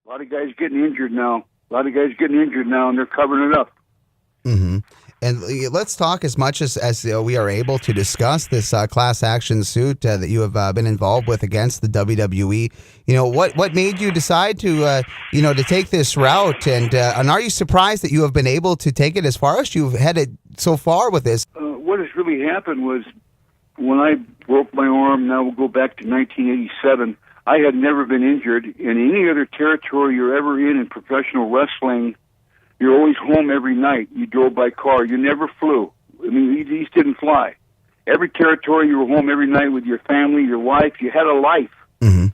A lot of guys getting injured now. And they're covering it up. Mm-hmm. And let's talk as much as we are able to discuss this class action suit that you have been involved with against the WWE. What made you decide to to take this route, and are you surprised that you have been able to take it as far as you've headed so far with this? What has really happened was when I broke my arm. Now we'll go back to 1987. I had never been injured in any other territory you're ever in professional wrestling. You're always home every night. You drove by car. You never flew. I mean, these didn't fly. Every territory, you were home every night with your family, your wife. You had a life. Mm-hmm.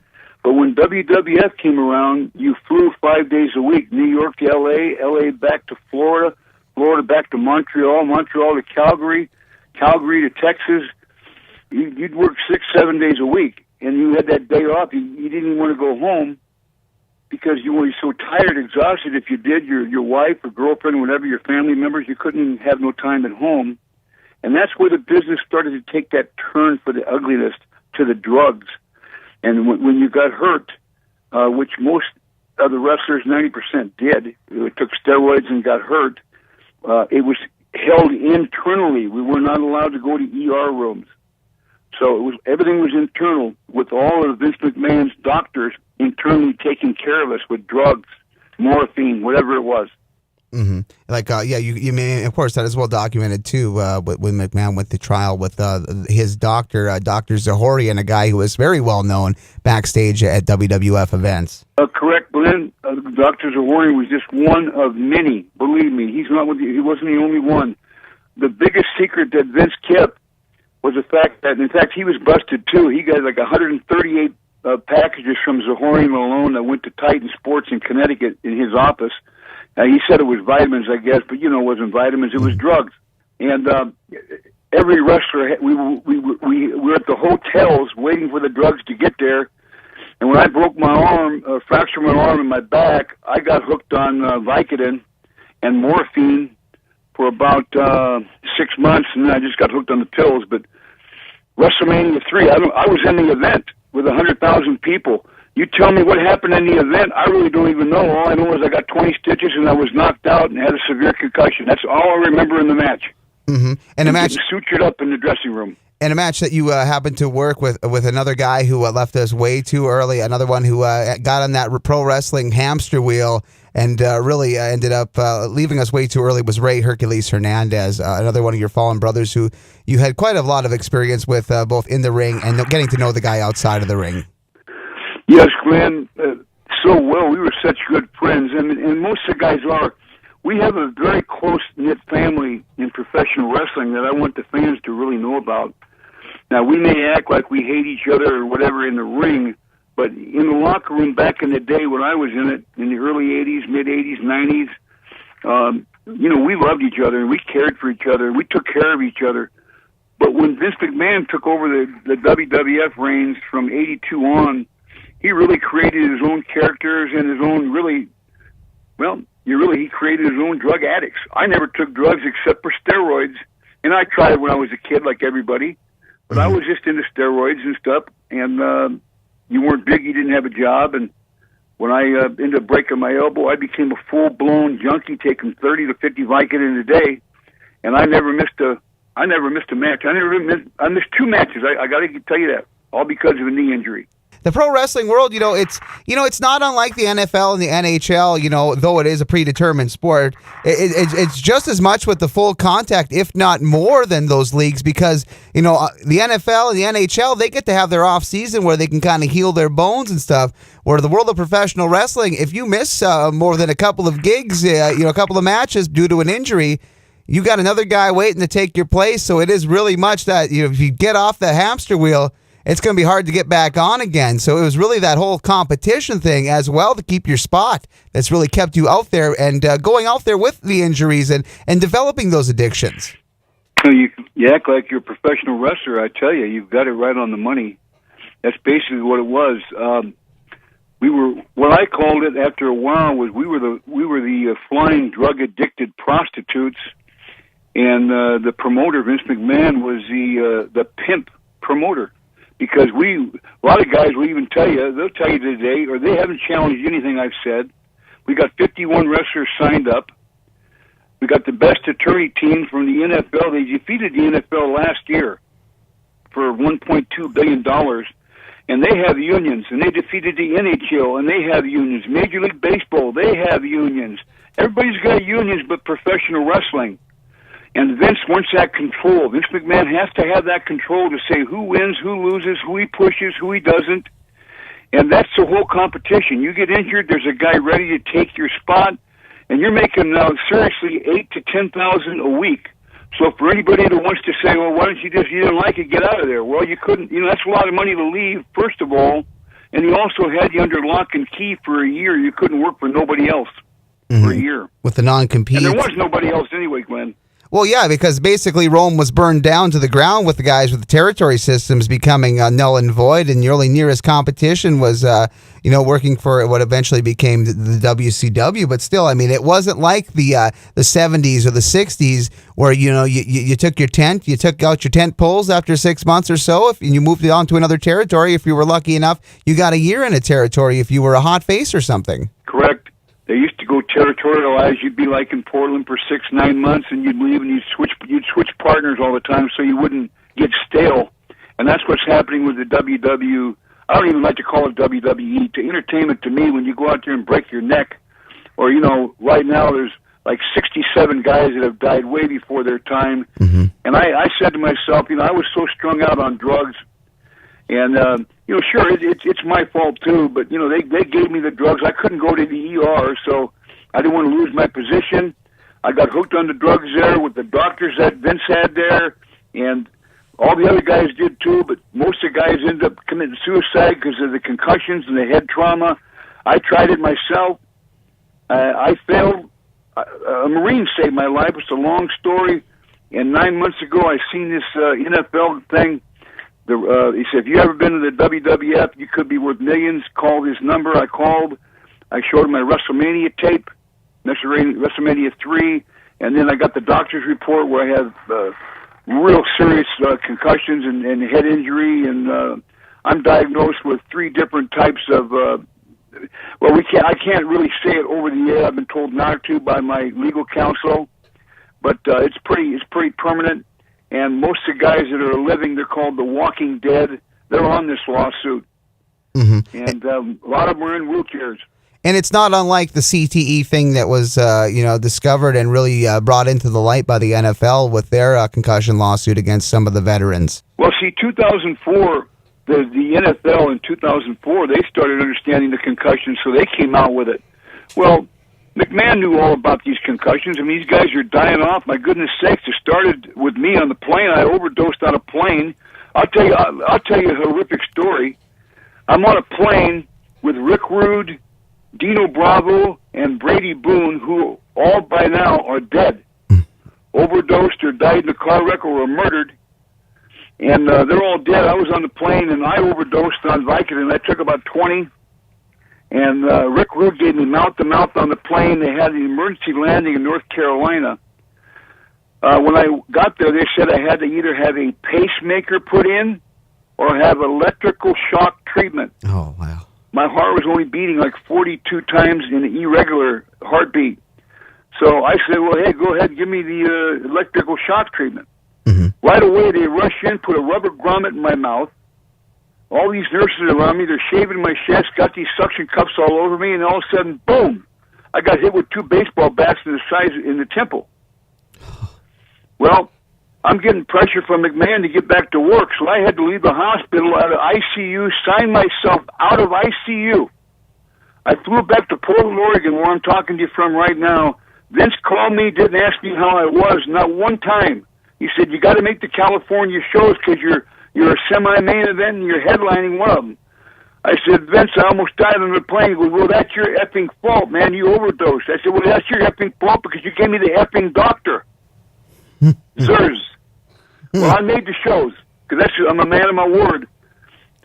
But when WWF came around, you flew 5 days a week. New York to L.A., L.A. back to Florida, Florida back to Montreal, Montreal to Calgary, Calgary to Texas. You'd work 6-7 days a week, and you had that day off. You didn't even want to go home, because you were so tired, exhausted. If you did, your wife or girlfriend, whatever, your family members, you couldn't even have no time at home. And that's where the business started to take that turn for the ugliness to the drugs. And when you got hurt, which most of the wrestlers, 90% did, took steroids and got hurt, it was held internally. We were not allowed to go to ER rooms. So everything was internal, with all of Vince McMahon's doctors internally taking care of us with drugs, morphine, whatever it was. Mm-hmm. You may, of course, that is well documented too. When McMahon went to trial with his doctor, Dr. Zahorian, a guy who was very well known backstage at WWF events. Correct, Glenn. Dr. Zahorian was just one of many. Believe me, he wasn't the only one. The biggest secret that Vince kept was the fact that, in fact, he was busted too. He got like 138 packages from Zahorian alone that went to Titan Sports in Connecticut in his office. He said it was vitamins, I guess, but it wasn't vitamins; it was drugs. And every wrestler, we were at the hotels waiting for the drugs to get there. And when I broke my arm, fractured my arm and my back, I got hooked on Vicodin and morphine for about 6 months, and then I just got hooked on the pills. But WrestleMania 3, I was in the event with 100,000 people. You tell me what happened in the event, I really don't even know. All I know is I got 20 stitches and I was knocked out and had a severe concussion. That's all I remember in the match. Mm-hmm. And a match sutured up in the dressing room. And a match that you happened to work with another guy who left us way too early, another one who got on that pro wrestling hamster wheel and really ended up leaving us way too early, was Ray Hercules Hernandez, another one of your fallen brothers who you had quite a lot of experience with both in the ring and getting to know the guy outside of the ring. Yes, Glenn, so well. We were such good friends, and most of the guys are. We have a very close-knit family in professional wrestling that I want the fans to really know about. Now, we may act like we hate each other or whatever in the ring, but in the locker room back in the day when I was in it, in the early 80s, mid-80s, 90s, we loved each other and we cared for each other. We took care of each other. But when Vince McMahon took over the WWF reigns from 82 on, he really created his own characters and his own he created his own drug addicts. I never took drugs except for steroids, and I tried it when I was a kid like everybody, but I was just into steroids and stuff, and you weren't big, you didn't have a job, and when I ended up breaking my elbow, I became a full-blown junkie taking 30 to 50 Vicodin a day, and I never missed a match. I missed 2 matches. I got to tell you that, all because of a knee injury. The pro wrestling world, it's not unlike the NFL and the NHL, though it is a predetermined sport. It's just as much with the full contact, if not more than those leagues, because, the NFL and the NHL, they get to have their off season where they can kind of heal their bones and stuff. Where the world of professional wrestling, if you miss more than a couple of gigs, a couple of matches due to an injury, you got another guy waiting to take your place. So it is really much that, if you get off the hamster wheel, it's going to be hard to get back on again. So it was really that whole competition thing as well to keep your spot that's really kept you out there and going out there with the injuries and developing those addictions. You act like you're a professional wrestler. I tell you, you've got it right on the money. That's basically what it was. What I called it after a while was we were the flying drug addicted prostitutes, and the promoter Vince McMahon was the pimp promoter. because a lot of guys will even tell you, they'll tell you today, or they haven't challenged anything I've said. We got 51 wrestlers signed up. We got the best attorney team from the NFL. They defeated the NFL last year for $1.2 billion. And they have unions, and they defeated the NHL, and they have unions. Major League Baseball, they have unions. Everybody's got unions but professional wrestling. And Vince wants that control. Vince McMahon has to have that control to say who wins, who loses, who he pushes, who he doesn't. And that's the whole competition. You get injured, there's a guy ready to take your spot, and you're making seriously $8,000 to $10,000 a week. So for anybody that wants to say, well, why don't you didn't like it, get out of there. Well, you couldn't. That's a lot of money to leave, first of all. And he also had you under lock and key for a year. You couldn't work for nobody else for a year. With the non-compete. And there was nobody else anyway, Glenn. Well, yeah, because basically Rome was burned down to the ground with the guys with the territory systems becoming null and void, and your only nearest competition was, working for what eventually became the WCW. But still, I mean, it wasn't like the 70s or the 60s where, you took your tent, you took out your tent poles after 6 months or so, and you moved on to another territory. If you were lucky enough, you got a year in a territory if you were a hot face or something. Correct. They used to go territorialized. You'd be like in Portland for 6-9 months, and you'd leave, and you'd switch partners all the time, so you wouldn't get stale. And that's what's happening with the WW. I don't even like to call it WWE. To entertainment, to me, when you go out there and break your neck, or right now there's like 67 guys that have died way before their time. Mm-hmm. And I said to myself, I was so strung out on drugs. And, sure, it's my fault, too, but, they gave me the drugs. I couldn't go to the ER, so I didn't want to lose my position. I got hooked on the drugs there with the doctors that Vince had there, and all the other guys did, too, but most of the guys ended up committing suicide because of the concussions and the head trauma. I tried it myself. I failed. A Marine saved my life. It's a long story, and 9 months ago I seen this NFL thing. He said, if you ever been to the WWF, you could be worth millions. Call this number. I called. I showed him my WrestleMania tape, WrestleMania 3, and then I got the doctor's report where I have real serious concussions and head injury, and I'm diagnosed with 3 different types of, I can't really say it over the air. I've been told not to by my legal counsel, but it's pretty permanent. And most of the guys that are living, they're called the Walking Dead. They're on this lawsuit. Mm-hmm. And a lot of them are in wheelchairs. And it's not unlike the CTE thing that was, discovered and really brought into the light by the NFL with their concussion lawsuit against some of the veterans. Well, see, 2004, the NFL in 2004, they started understanding the concussion, so they came out with it. Well, McMahon knew all about these concussions. I mean, these guys are dying off. My goodness sakes, it started with me on the plane. I overdosed on a plane. I'll tell you a horrific story. I'm on a plane with Rick Rude, Dino Bravo, and Brady Boone, who all by now are dead, overdosed or died in a car wreck or were murdered. And they're all dead. I was on the plane, and I overdosed on Vicodin. I took about 20. And Rick Rude gave me mouth-to-mouth on the plane. They had an emergency landing in North Carolina. When I got there, they said I had to either have a pacemaker put in or have electrical shock treatment. Oh, wow. My heart was only beating like 42 times in an irregular heartbeat. So I said, well, hey, go ahead, give me the electrical shock treatment. Mm-hmm. Right away, they rush in, put a rubber grommet in my mouth. All these nurses around me, they're shaving my chest, got these suction cups all over me, and all of a sudden, boom, I got hit with 2 baseball bats in the temple. Well, I'm getting pressure from McMahon to get back to work, so I had to leave the hospital out of ICU, sign myself out of ICU. I flew back to Portland, Oregon, where I'm talking to you from right now. Vince called me, didn't ask me how I was, not one time. He said, you got to make the California shows because you're a semi-main event and you're headlining one of them. I said, Vince, I almost died on the plane. He goes, well, that's your effing fault, man. You overdosed. I said, well, that's your effing fault because you gave me the effing doctor. Sirs. Well, I made the shows because I'm a man of my word.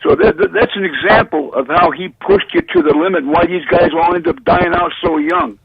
So that's an example of how he pushed you to the limit and why these guys all end up dying out so young.